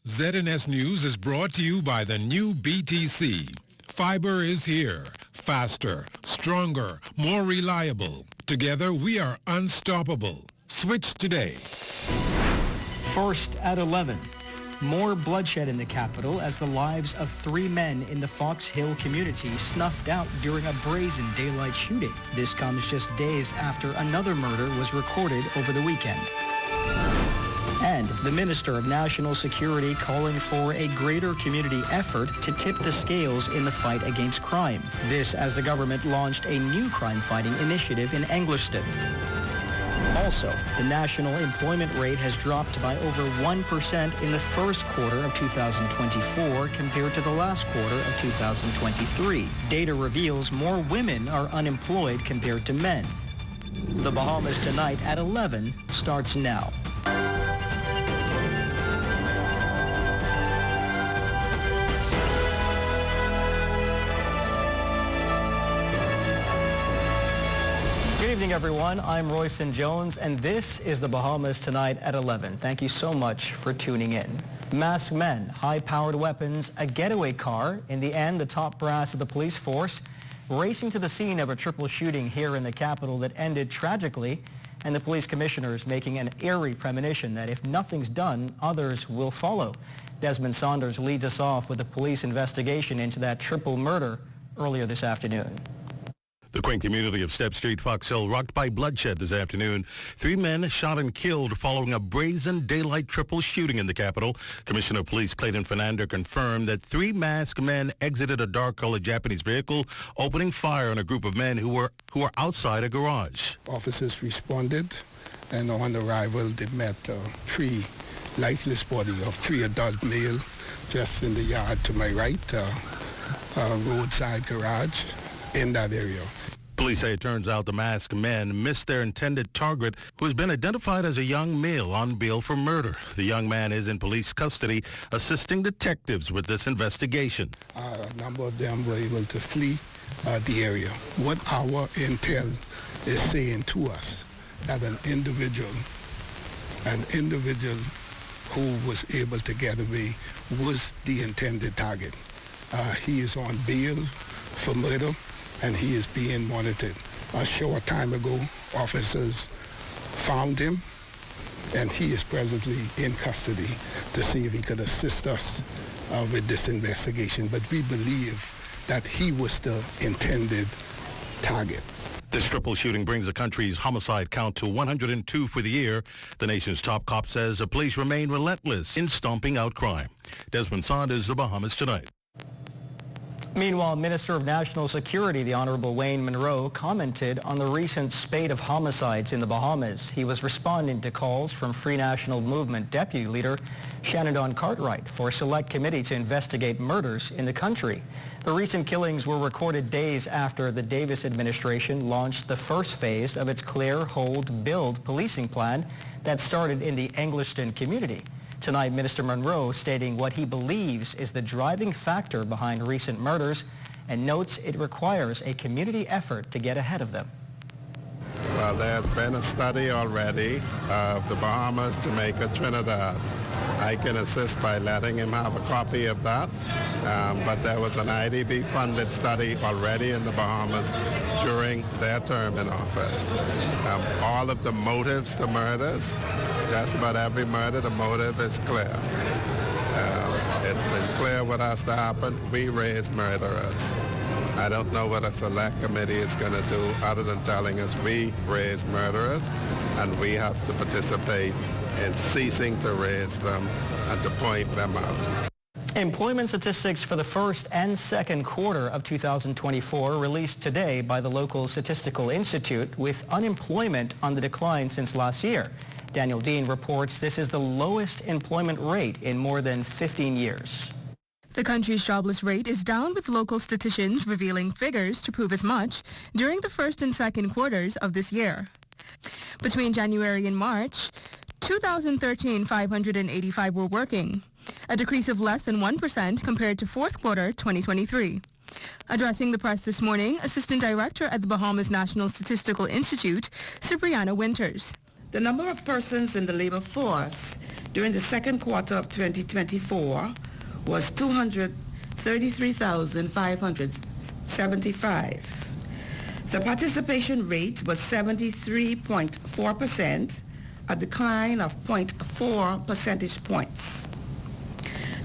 ZNS News is brought to you by the new BTC. Fiber is here. Faster, stronger, more reliable. Together, we are unstoppable. Switch today. First at 11. More bloodshed in the capital as the lives of 3 men in the Fox Hill community snuffed out during a brazen daylight shooting. This comes just days after another murder was recorded over the weekend. And the Minister of National Security calling for a greater community effort to tip the scales in the fight against crime. This as the government launched a new crime-fighting initiative in Engliston. Also, the national employment rate has dropped by over 1% in the first quarter of 2024 compared to the last quarter of 2023. Data reveals more women are unemployed compared to men. The Bahamas Tonight at 11 starts now. Good evening, everyone. I'm Royson Jones, and this is the Bahamas Tonight at 11. Thank you so much for tuning in. Masked men, high-powered weapons, a getaway car. In the end, the top brass of the police force racing to the scene of a triple shooting here in the capital that ended tragically, and the police commissioners making an eerie premonition that if nothing's done, others will follow. Desmond Saunders leads us off with a police investigation into that triple murder earlier this afternoon. The quaint community of Step Street, Fox Hill, rocked by bloodshed this afternoon. 3 men shot and killed following a brazen daylight triple shooting in the capital. Commissioner of Police Clayton Fernandez confirmed that 3 masked men exited a dark-colored Japanese vehicle, opening fire on a group of men who were outside a garage. Officers responded, and on arrival, they met 3 lifeless bodies of 3 adult male just in the yard to my right, roadside garage in that area. Police say it turns out the masked men missed their intended target, who has been identified as a young male on bail for murder. The young man is in police custody, assisting detectives with this investigation. A number of them were able to flee the area. What our intel is saying to us, that an individual who was able to get away was the intended target. He is on bail for murder, and he is being monitored. A short time ago, officers found him, and he is presently in custody to see if he could assist us with this investigation. But we believe that he was the intended target. This triple shooting brings the country's homicide count to 102 for the year. The nation's top cop says the police remain relentless in stomping out crime. Desmond Saunders, The Bahamas Tonight. Meanwhile, Minister of National Security, the Honorable Wayne Monroe, commented on the recent spate of homicides in the Bahamas. He was responding to calls from Free National Movement Deputy Leader Shannon Cartwright for a select committee to investigate murders in the country. The recent killings were recorded days after the Davis administration launched the first phase of its Clear, Hold, Build policing plan that started in the Engliston community. Tonight, Minister Monroe stating what he believes is the driving factor behind recent murders and notes it requires a community effort to get ahead of them. Well, there's been a study already of the Bahamas, Jamaica, Trinidad. I can assist by letting him have a copy of that, but there was an IDB-funded study already in the Bahamas during their term in office. All of the motives to murders, just about every murder, the motive is clear. It's been clear what has to happen. We raise murderers. I don't know what a select committee is going to do other than telling us we raise murderers and we have to participate in ceasing to raise them and to point them out. Employment statistics for the first and second quarter of 2024 released today by the local statistical institute, with unemployment on the decline since last year. Daniel Dean reports this is the lowest employment rate in more than 15 years. The country's jobless rate is down, with local statisticians revealing figures to prove as much during the first and second quarters of this year. Between January and March, 585 were working, a decrease of less than 1% compared to fourth quarter 2023. Addressing the press this morning, Assistant Director at the Bahamas National Statistical Institute, Cipriana Winters. The number of persons in the labor force during the second quarter of 2024 was 233,575. The participation rate was 73.4%, a decline of 0.4 percentage points.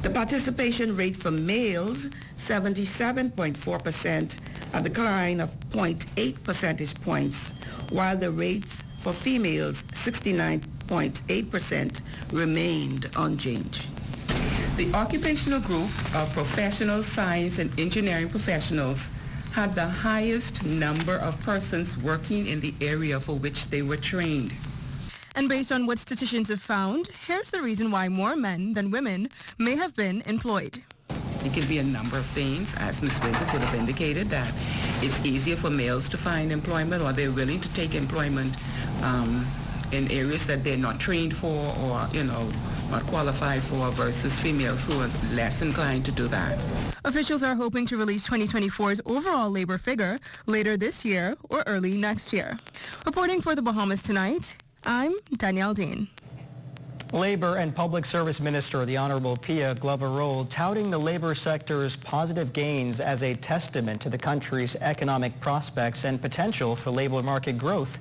The participation rate for males, 77.4%, a decline of 0.8 percentage points, while the rates for females, 69.8%, remained unchanged. The occupational group of professional science and engineering professionals had the highest number of persons working in the area for which they were trained. And based on what statisticians have found, here's the reason why more men than women may have been employed. It can be a number of things, as Ms. Winters would have indicated, that it's easier for males to find employment, or they're willing to take employment in areas that they're not trained for or, not qualified for, versus females who are less inclined to do that. Officials are hoping to release 2024's overall labor figure later this year or early next year. Reporting for the Bahamas Tonight, I'm Danielle Dean. Labor and Public Service Minister, the Honorable Pia Glover-Roll, touting the labor sector's positive gains as a testament to the country's economic prospects and potential for labor market growth.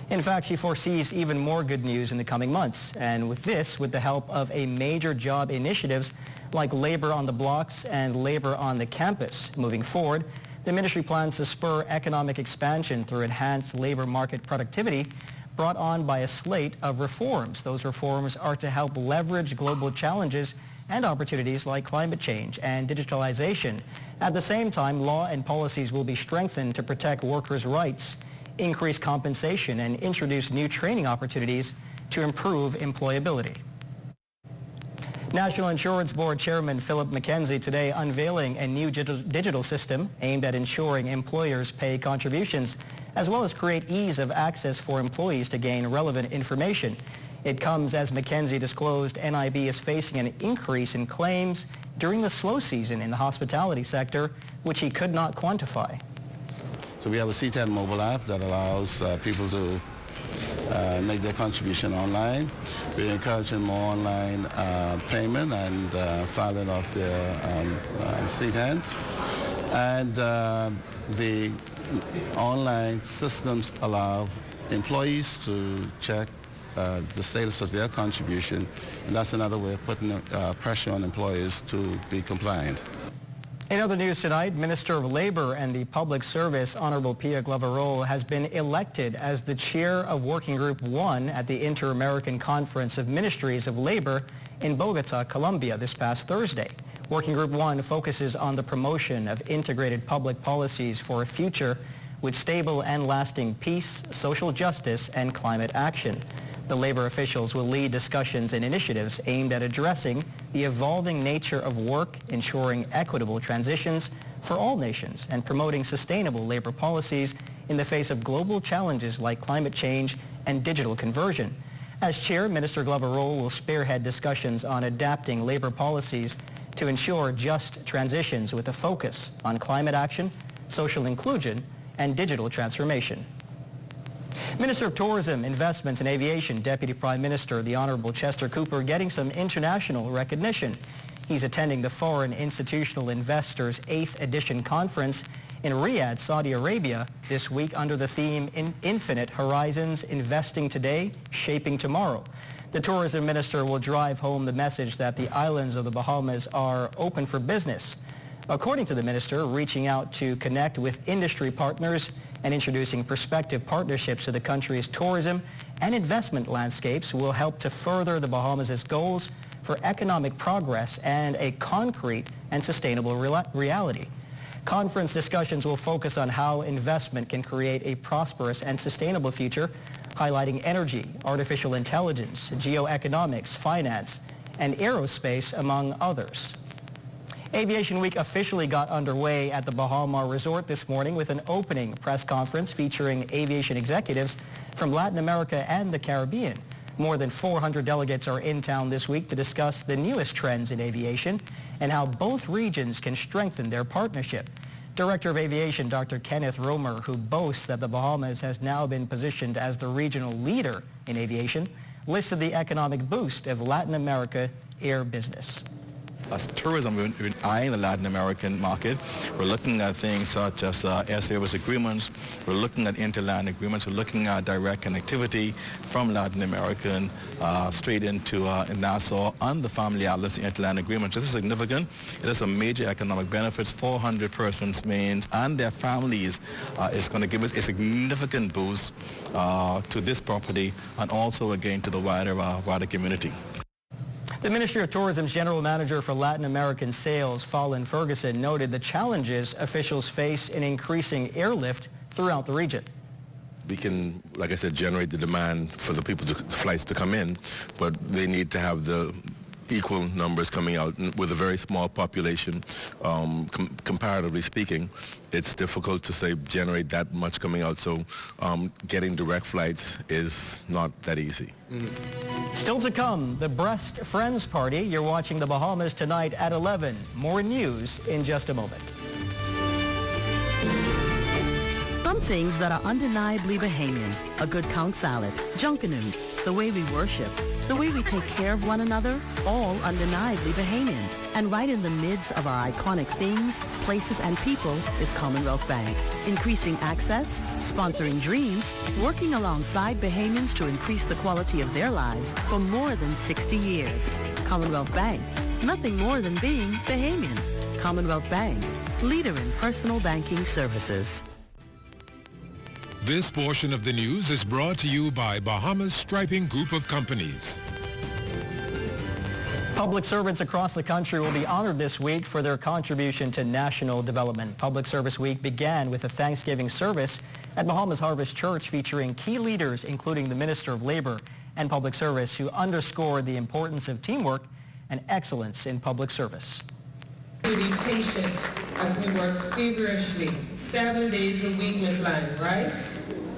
In fact, she foresees even more good news in the coming months. And with the help of a major job initiatives like Labor on the Blocks and Labor on the Campus. Moving forward, the ministry plans to spur economic expansion through enhanced labor market productivity brought on by a slate of reforms. Those reforms are to help leverage global challenges and opportunities like climate change and digitalization. At the same time, law and policies will be strengthened to protect workers' rights, increase compensation, and introduce new training opportunities to improve employability. National Insurance Board Chairman Philip McKenzie today unveiling a new digital system aimed at ensuring employers pay contributions as well as create ease of access for employees to gain relevant information. It comes as McKenzie disclosed NIB is facing an increase in claims during the slow season in the hospitality sector, which he could not quantify. So we have a C10 mobile app that allows people to make their contribution online. We're encouraging more online payment and filing of their C10s. And the online systems allow employees to check the status of their contribution, and that's another way of putting pressure on employers to be compliant. In other news tonight, Minister of Labor and the Public Service, Honorable Pia Glover-Roll, has been elected as the chair of Working Group 1 at the Inter-American Conference of Ministries of Labor in Bogota, Colombia this past Thursday. Working Group 1 focuses on the promotion of integrated public policies for a future with stable and lasting peace, social justice, and climate action. The labor officials will lead discussions and initiatives aimed at addressing the evolving nature of work, ensuring equitable transitions for all nations, and promoting sustainable labor policies in the face of global challenges like climate change and digital conversion. As chair, Minister Glover-Roll will spearhead discussions on adapting labor policies to ensure just transitions with a focus on climate action, social inclusion, and digital transformation. Minister of Tourism, Investments and Aviation, Deputy Prime Minister, the Honorable Chester Cooper, getting some international recognition. He's attending the Foreign Institutional Investors 8th Edition Conference in Riyadh, Saudi Arabia this week under the theme Infinite Horizons, Investing Today, Shaping Tomorrow. The tourism minister will drive home the message that the islands of the Bahamas are open for business. According to the minister, reaching out to connect with industry partners and introducing prospective partnerships to the country's tourism and investment landscapes will help to further the Bahamas' goals for economic progress and a concrete and sustainable reality. Conference discussions will focus on how investment can create a prosperous and sustainable future, highlighting energy, artificial intelligence, geoeconomics, finance, and aerospace, among others. Aviation Week officially got underway at the Bahama Resort this morning with an opening press conference featuring aviation executives from Latin America and the Caribbean. More than 400 delegates are in town this week to discuss the newest trends in aviation and how both regions can strengthen their partnership. Director of Aviation, Dr. Kenneth Romer, who boasts that the Bahamas has now been positioned as the regional leader in aviation, listed the economic boost of Latin America air business. As tourism, we're eyeing the Latin American market. We're looking at things such as air service agreements. We're looking at interland agreements. We're looking at direct connectivity from Latin American straight into Nassau and the family outlets interland agreements. This is significant. It has a major economic benefits. 400 persons means and their families is going to give us a significant boost to this property and also again to the wider community. The Ministry of Tourism's General Manager for Latin American Sales, Fallon Ferguson, noted the challenges officials face in increasing airlift throughout the region. We can, like I said, generate the demand for the flights to come in, but they need to have the equal numbers coming out. With a very small population, comparatively speaking, it's difficult to say generate that much coming out. So getting direct flights is not that easy. Still to come, the Breast Friends Party. You're watching the Bahamas Tonight at 11. More news in just a moment. Some things that are undeniably Bahamian. A good count salad, junkanoo, the way we worship, the way we take care of one another, all undeniably Bahamian. And right in the midst of our iconic things, places, and people is Commonwealth Bank. Increasing access, sponsoring dreams, working alongside Bahamians to increase the quality of their lives for more than 60 years. Commonwealth Bank, nothing more than being Bahamian. Commonwealth Bank, leader in personal banking services. This portion of the news is brought to you by Bahamas Striping Group of Companies. Public servants across the country will be honored this week for their contribution to national development. Public Service Week began with a Thanksgiving service at Bahamas Harvest Church featuring key leaders, including the Minister of Labor and Public Service, who underscored the importance of teamwork and excellence in public service. To be patient as we work feverishly 7 days a week, Ms. Lang, right?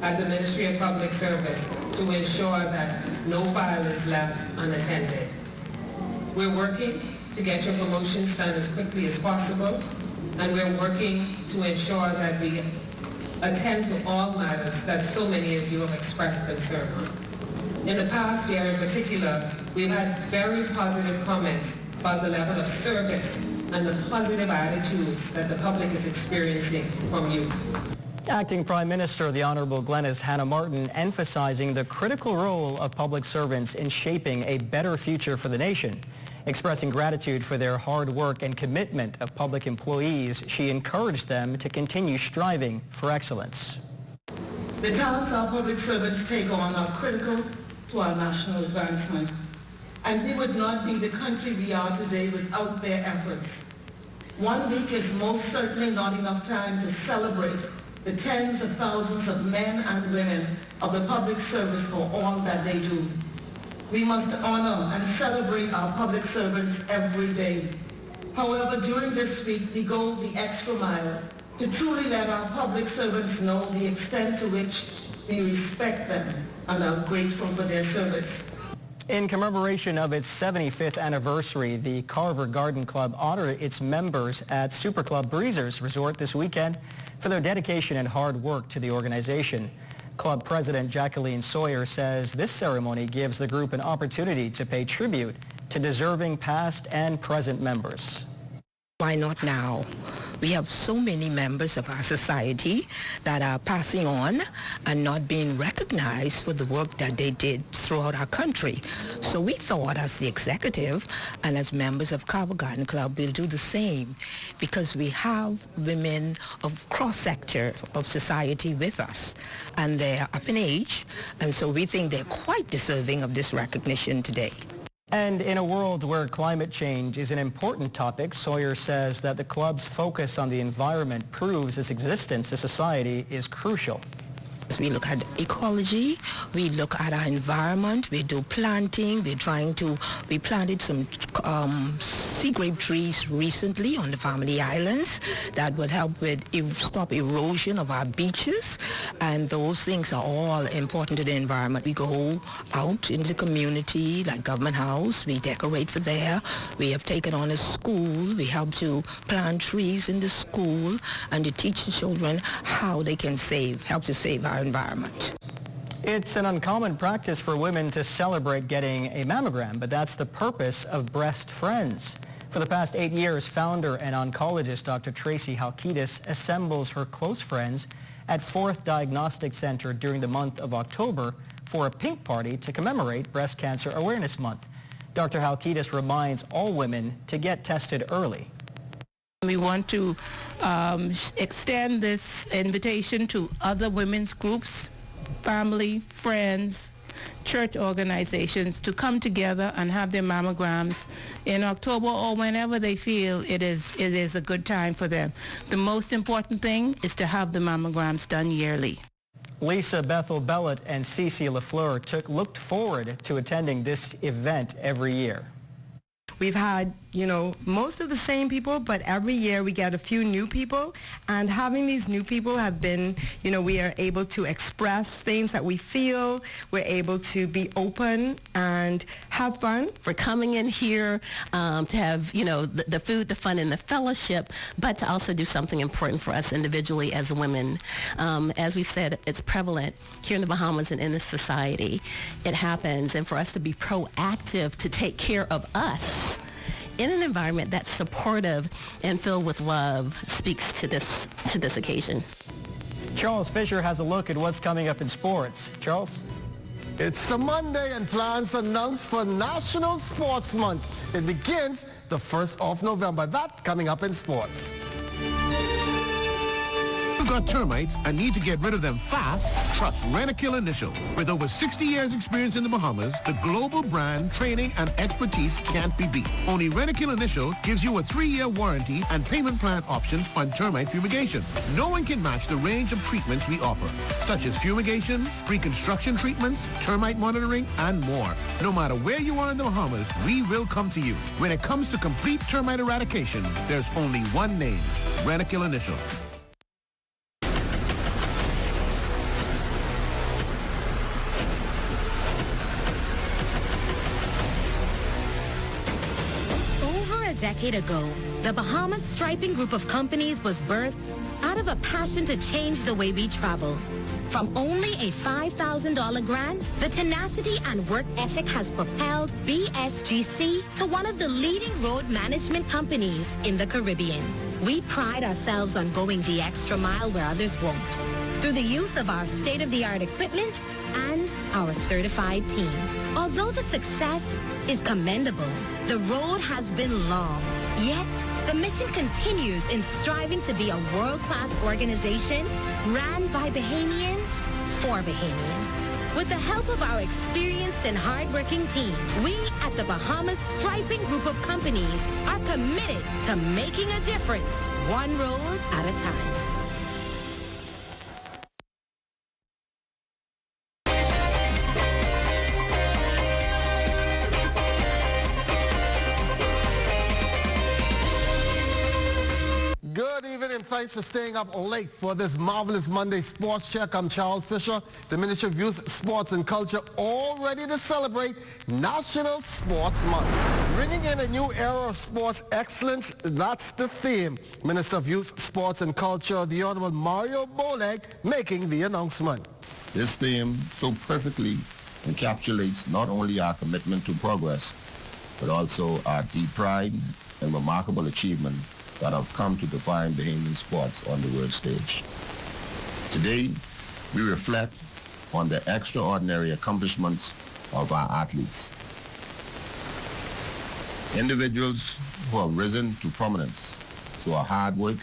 At the Ministry of Public Service to ensure that no file is left unattended. We're working to get your promotions done as quickly as possible, and we're working to ensure that we attend to all matters that so many of you have expressed concern on. In the past year in particular, we've had very positive comments about the level of service and the positive attitudes that the public is experiencing from you. Acting Prime Minister, the Honorable Glenys Hannah Martin, emphasizing the critical role of public servants in shaping a better future for the nation. Expressing gratitude for their hard work and commitment of public employees, she encouraged them to continue striving for excellence. The tasks our public servants take on are critical to our national advancement, and we would not be the country we are today without their efforts. 1 week is most certainly not enough time to celebrate the tens of thousands of men and women of the public service for all that they do. We must honor and celebrate our public servants every day. However, during this week, we go the extra mile to truly let our public servants know the extent to which we respect them and are grateful for their service. In commemoration of its 75th anniversary, the Carver Garden Club honored its members at Super Club Breezers Resort this weekend for their dedication and hard work to the organization. Club President Jacqueline Sawyer says this ceremony gives the group an opportunity to pay tribute to deserving past and present members. Why not now? We have so many members of our society that are passing on and not being recognized for the work that they did throughout our country. So we thought as the executive and as members of Carver Garden Club, we'll do the same because we have women of cross-sector of society with us and they're up in age, and so we think they're quite deserving of this recognition today. And in a world where climate change is an important topic, Sawyer says that the club's focus on the environment proves its existence as society is crucial. We look at ecology, we look at our environment, we do planting, we planted some sea grape trees recently on the Family Islands that would help with stop erosion of our beaches, and those things are all important to the environment. We go out into the community like Government House, we decorate for there, we have taken on a school, we help to plant trees in the school and to teach the children how they can help to save our environment. It's an uncommon practice for women to celebrate getting a mammogram, but that's the purpose of Breast Friends. For the past 8 years, founder and oncologist Dr. Tracy Halkitis assembles her close friends at 4th Diagnostic Center during the month of October for a pink party to commemorate Breast Cancer Awareness Month. Dr. Halkitis reminds all women to get tested early. We want to extend this invitation to other women's groups, family, friends, church organizations to come together and have their mammograms in October or whenever they feel it is a good time for them. The most important thing is to have the mammograms done yearly. Lisa Bethel Bellett and Cece LaFleur looked forward to attending this event every year. We've had, most of the same people, but every year we get a few new people. And having these new people have been, we are able to express things that we feel. We're able to be open and have fun. We're coming in here to have, the food, the fun, and the fellowship, but to also do something important for us individually as women. As we've said, it's prevalent here in the Bahamas and in this society. It happens, and for us to be proactive to take care of us in an environment that's supportive and filled with love speaks to this occasion. Charles Fisher has a look at what's coming up in sports. Charles? It's a Monday and plans announced for National Sports Month. It begins the 1st of November. That coming up in sports. You've got termites and need to get rid of them fast? Trust Rentokil Initial. With over 60 years experience in the Bahamas, the global brand, training, and expertise can't be beat. Only Rentokil Initial gives you a 3-year warranty and payment plan options on termite fumigation. No one can match the range of treatments we offer, such as fumigation, pre-construction treatments, termite monitoring, and more. No matter where you are in the Bahamas, we will come to you. When it comes to complete termite eradication, there's only one name, Rentokil Initial. A decade ago, the Bahamas Striping Group of companies was birthed out of a passion to change the way we travel. From only a $5,000 grant, the tenacity and work ethic has propelled BSGC to one of the leading road management companies in the Caribbean. We pride ourselves on going the extra mile where others won't, through the use of our state-of-the-art equipment and our certified team. Although the success is commendable, the road has been long. Yet, the mission continues in striving to be a world-class organization ran by Bahamians for Bahamians. With the help of our experienced and hard-working team, we at the Bahamas Striping Group of companies are committed to making a difference, one road at a time. Good evening and thanks for staying up late for this marvelous Monday Sports Check. I'm Charles Fisher, the Minister of Youth, Sports and Culture, all ready to celebrate National Sports Month. Bringing in a new era of sports excellence, that's the theme. Minister of Youth, Sports and Culture, the Honorable Mario Boleg, making the announcement. This theme so perfectly encapsulates not only our commitment to progress, but also our deep pride and remarkable achievement that have come to define Bahamian sports on the world stage. Today, we reflect on the extraordinary accomplishments of our athletes. Individuals who have risen to prominence through our hard work,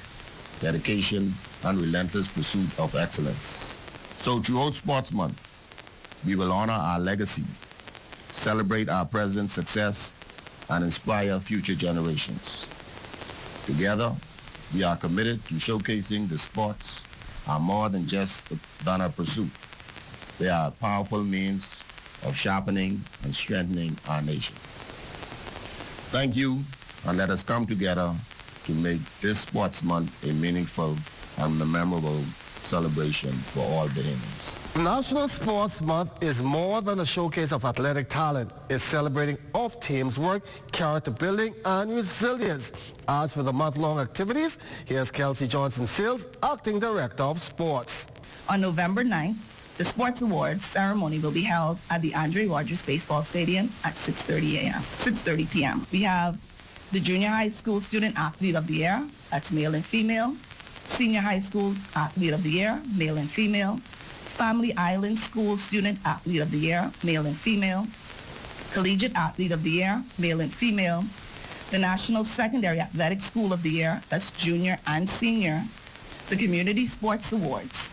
dedication, and relentless pursuit of excellence. So throughout Sports Month, we will honor our legacy, celebrate our present success, and inspire future generations. Together, we are committed to showcasing the sports are more than just a pursuit. They are a powerful means of sharpening and strengthening our nation. Thank you, and let us come together to make this Sports Month a meaningful and memorable celebration for all Bahamians. National Sports Month is more than a showcase of athletic talent. It's celebrating of teams work, character building, and resilience. As for the month-long activities, here's Kelsey Johnson-Sills, Acting Director of Sports. On November 9th, The Sports Awards ceremony will be held at the Andre Rogers Baseball Stadium at 6:30 p.m. We have the Junior High School Student Athlete of the Year, that's male and female. Senior High School Athlete of the Year, male and female. Family Island School Student Athlete of the Year, male and female. Collegiate Athlete of the Year, male and female. The National Secondary Athletic School of the Year, that's junior and senior. The Community Sports Awards.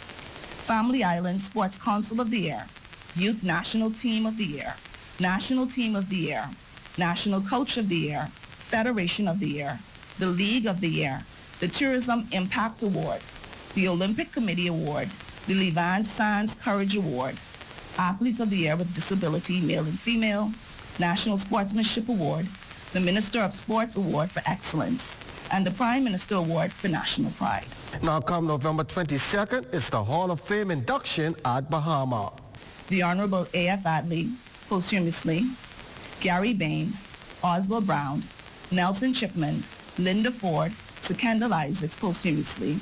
Family Island Sports Council of the Year, Youth National Team of the Year, National Team of the Year, National Coach of the Year, Federation of the Year, the League of the Year, the Tourism Impact Award, the Olympic Committee Award, the Levan Sands Courage Award, Athletes of the Year with Disability, male and female, National Sportsmanship Award, the Minister of Sports Award for Excellence, and the Prime Minister Award for National Pride. Now come November 22nd, it's the Hall of Fame induction at Bahama. The Honorable A.F. Adley, posthumously, Gary Bain, Oswald Brown, Nelson Chipman, Linda Ford, Sir Kendall Isaacs, posthumously,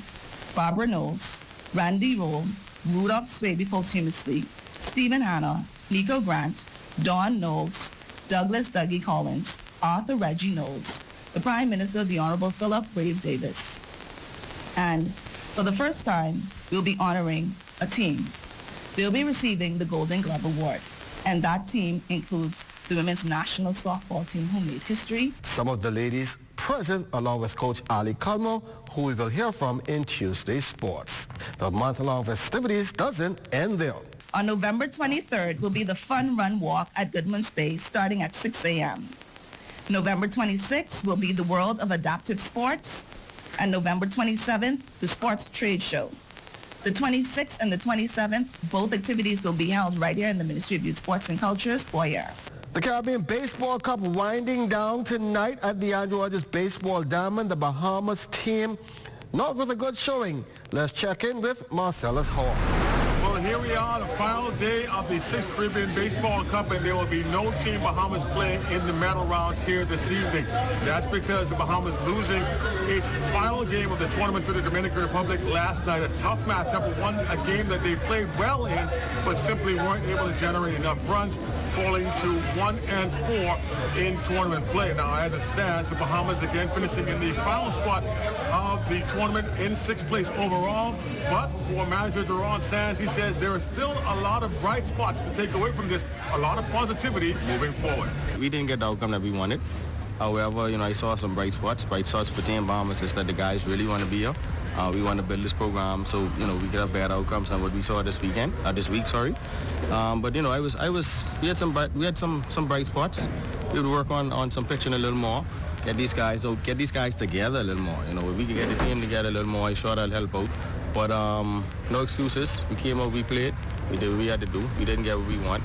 Barbara Knowles, Randy Roll, Rudolph Swaby, posthumously, Stephen Hanna, Nico Grant, Don Knowles, Douglas Dougie Collins, Arthur Reggie Knowles, the Prime Minister, the Honorable Philip Wave Davis. And for the first time, we'll be honoring a team. They'll be receiving the Golden Glove Award, and that team includes the women's national softball team who made history. Some of the ladies present along with Coach Ali Culmo, who we will hear from in Tuesday's Sports. The month-long festivities doesn't end there. On November 23rd will be the Fun Run Walk at Goodman's Bay starting at 6 a.m. November 26th will be the World of Adaptive Sports, and November 27th, the Sports Trade Show. The 26th and the 27th, both activities will be held right here in the Ministry of Youth, Sports and Culture's foyer. The Caribbean Baseball Cup winding down tonight at the Andre Rogers Baseball Diamond. The Bahamas team not with a good showing. Let's check in with Marcellus Hall. Well, here we are, the final day of the 6th Caribbean Baseball Cup, and there will be no Team Bahamas playing in the medal rounds here this evening. That's because the Bahamas losing its final game of the tournament to the Dominican Republic last night. A tough matchup, a game that they played well in, but simply weren't able to generate enough runs, falling to 1-4 in tournament play. Now, as it stands, the Bahamas again finishing in the final spot of the tournament in 6th place overall, but for manager Duran Sands, he says there are still a lot of bright spots to take away from this, a lot of positivity moving forward. We didn't get the outcome that we wanted. However, I saw some bright spots. Bright spots for Team Bahamas is that the guys really want to be here. We want to build this program so, we get have better outcomes than what we saw this week, But, we had some bright spots. We would work on some pitching a little more. Get these guys together a little more. If we could get the team together a little more, I'm sure that'll help out. But no excuses. We came out, we played. We did what we had to do. We didn't get what we want.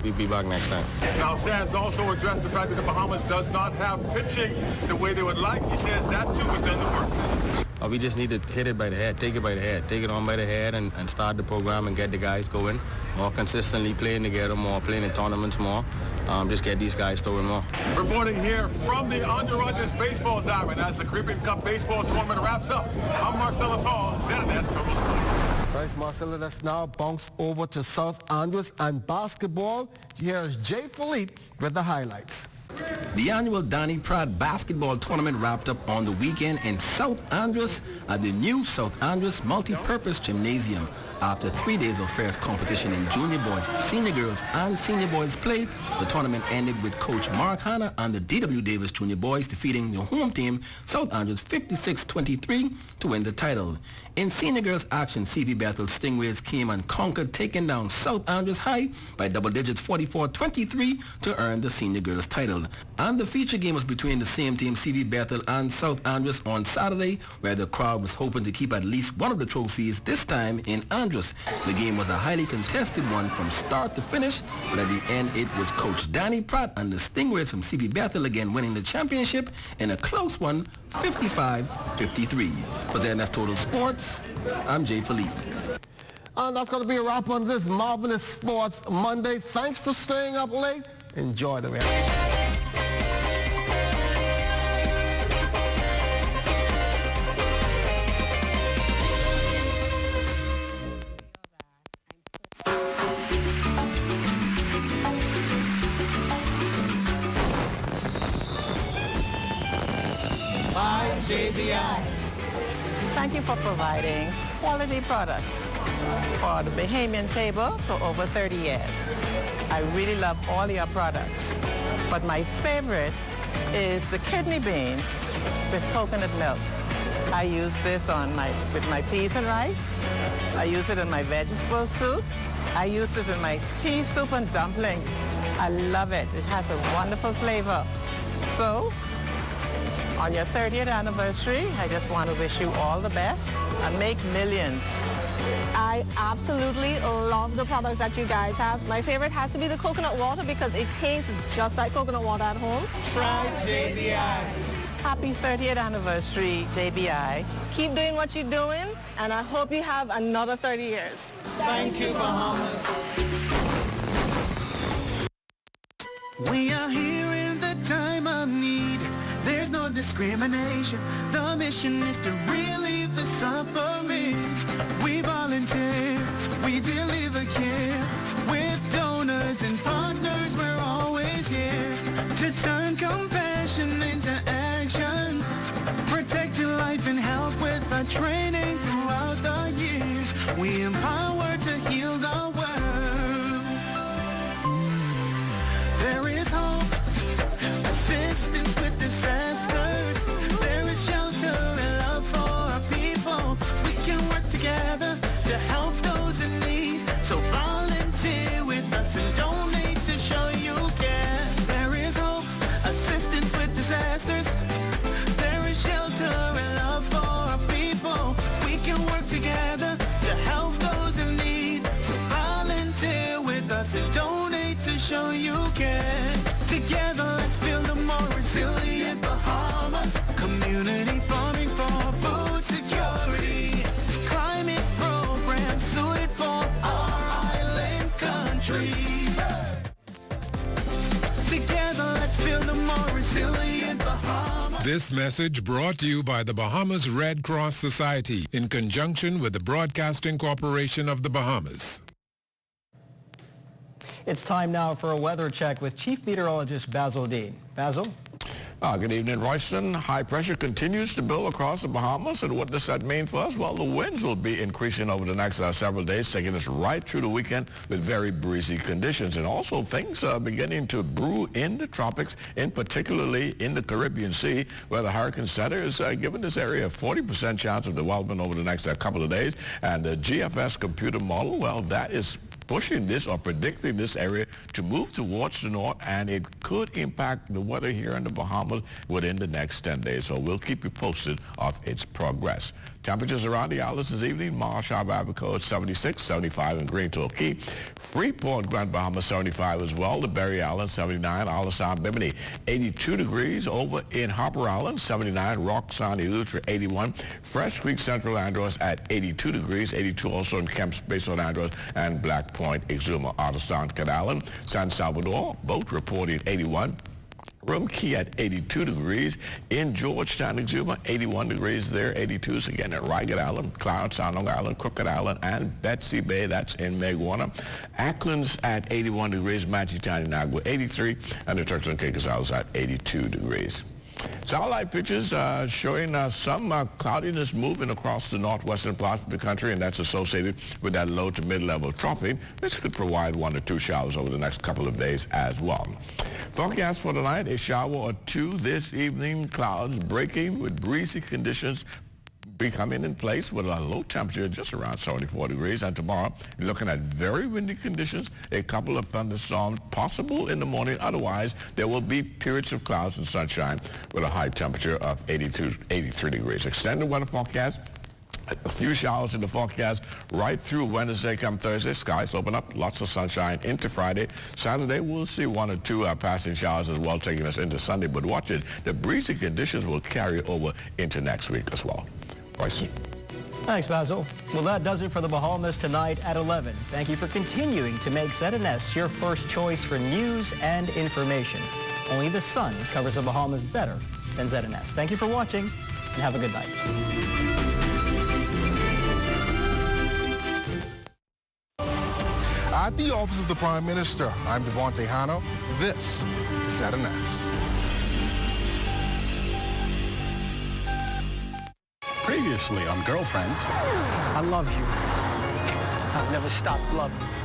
We'll be back next time. Now, Sands also addressed the fact that the Bahamas does not have pitching the way they would like. He says that, too, was done the works. We just need to hit it by the head, take it by the head, take it on by the head and start the program and get the guys going more consistently, playing together more, playing in tournaments more. Just get these guys throwing more. Reporting here from the Andre Rogers Baseball Diamond as the Caribbean Cup Baseball Tournament wraps up. I'm Marcellus Hall, ZNS Total Sports. Thanks, Marcellus. Let's now bounce over to South Andres and basketball. Here's Jay Philippe with the highlights. The annual Danny Pratt basketball tournament wrapped up on the weekend in South Andres at the new South Andres Multi-Purpose Gymnasium. After 3 days of fierce competition in junior boys, senior girls, and senior boys play, the tournament ended with Coach Mark Hanna and the D.W. Davis junior boys defeating the home team, South Andres 56-23, to win the title. In senior girls action, CV Bethel Stingrays came and conquered, taking down South Andres High by double digits 44-23 to earn the senior girls title. And the feature game was between the same team, CV Bethel and South Andres, on Saturday, where the crowd was hoping to keep at least one of the trophies, this time in Andres. The game was a highly contested one from start to finish, but at the end it was Coach Danny Pratt and the Stingrays from CV Bethel again winning the championship in a close one, 55-53. For ZNS Total Sports, I'm Jay Philippe. And that's going to be a wrap on this marvelous Sports Monday. Thanks for staying up late. Enjoy the rest. JBI. Thank you for providing quality products for the Bahamian table for over 30 years. I really love all your products, but my favorite is the kidney bean with coconut milk. I use this with my peas and rice. I use it in my vegetable soup. I use this in my pea soup and dumpling. I love it. It has a wonderful flavor. So, on your 30th anniversary, I just want to wish you all the best and make millions. I absolutely love the products that you guys have. My favorite has to be the coconut water because it tastes just like coconut water at home. Try JBI. Happy 30th anniversary, JBI. Keep doing what you're doing, and I hope you have another 30 years. Thank you, Bahamas. We are here in the time of need. There's no discrimination. The mission is to relieve the suffering. We volunteer, we deliver care. With donors and partners, we're always here to turn compassion into action. Protecting life and health with our training throughout the years. We empower to heal the world. There is hope, assistance with disasters. There is shelter and love for our people. We can work together to help those in need. So volunteer with us and donate to show you care. There is hope, assistance with disasters. There is shelter and love for our people. We can work together to help those in need. So volunteer with us and donate to show you care. Together, let's build a more resilient Bahamas. Community farming for food security. Climate programs suited for our island country. Together, let's build a more resilient Bahamas. This message brought to you by the Bahamas Red Cross Society in conjunction with the Broadcasting Corporation of the Bahamas. It's time now for a weather check with Chief Meteorologist Basil Dean. Basil? Good evening, Royston. High pressure continues to build across the Bahamas, and what does that mean for us? Well, the winds will be increasing over the next several days, taking us right through the weekend with very breezy conditions. And also things are beginning to brew in the tropics, and particularly in the Caribbean Sea, where the Hurricane Center is giving this area a 40% chance of development over the next couple of days. And the GFS computer model, well, that is pushing this or predicting this area to move towards the north, and it could impact the weather here in the Bahamas within the next 10 days. So we'll keep you posted of its progress. Temperatures around the islands this evening: Marshall, Abaco, 76, 75 in Green Torquay. Freeport, Grand Bahama, 75 as well. The Berry Island, 79. Isle Bimini, 82 degrees. Over in Harper Island, 79. Rock Sound, Eleuthera, 81. Fresh Creek, Central Andros at 82 degrees. 82 also in Kemps Basin on Andros and Black Point, Exuma, Artistan, Cat Island. San Salvador, both reporting 81. Rum Key at 82 degrees. In Georgetown, Exuma, 81 degrees there. 82s again at Ragged Island, Cloud, Sound Long Island, Crooked Island, and Betsy Bay. That's in Maguana. Ackland's at 81 degrees. Manchitani, Nagua, 83. And the Turks and Caicos Islands at 82 degrees. Satellite pictures showing some cloudiness moving across the northwestern parts of the country, and that's associated with that low to mid-level trough, which could provide 1 or 2 showers over the next couple of days as well. Forecast for tonight: a shower or 2 this evening. Clouds breaking with breezy conditions becoming in place with a low temperature just around 74 degrees. And tomorrow, you're looking at very windy conditions, a couple of thunderstorms possible in the morning. Otherwise, there will be periods of clouds and sunshine with a high temperature of 82, 83 degrees. Extended weather forecast: a few showers in the forecast right through Wednesday come Thursday. Skies open up, lots of sunshine into Friday. Saturday, we'll see 1 or 2 passing showers as well, taking us into Sunday. But watch it, the breezy conditions will carry over into next week as well. Bryson. Thanks, Basil. Well, that does it for the Bahamas Tonight at 11. Thank you for continuing to make ZNS your first choice for news and information. Only the sun covers the Bahamas better than ZNS. Thank you for watching, and have a good night. At the Office of the Prime Minister, I'm Devontae Hanna. This is ZNS. previously on Girlfriends. I love you. I've never stopped loving you.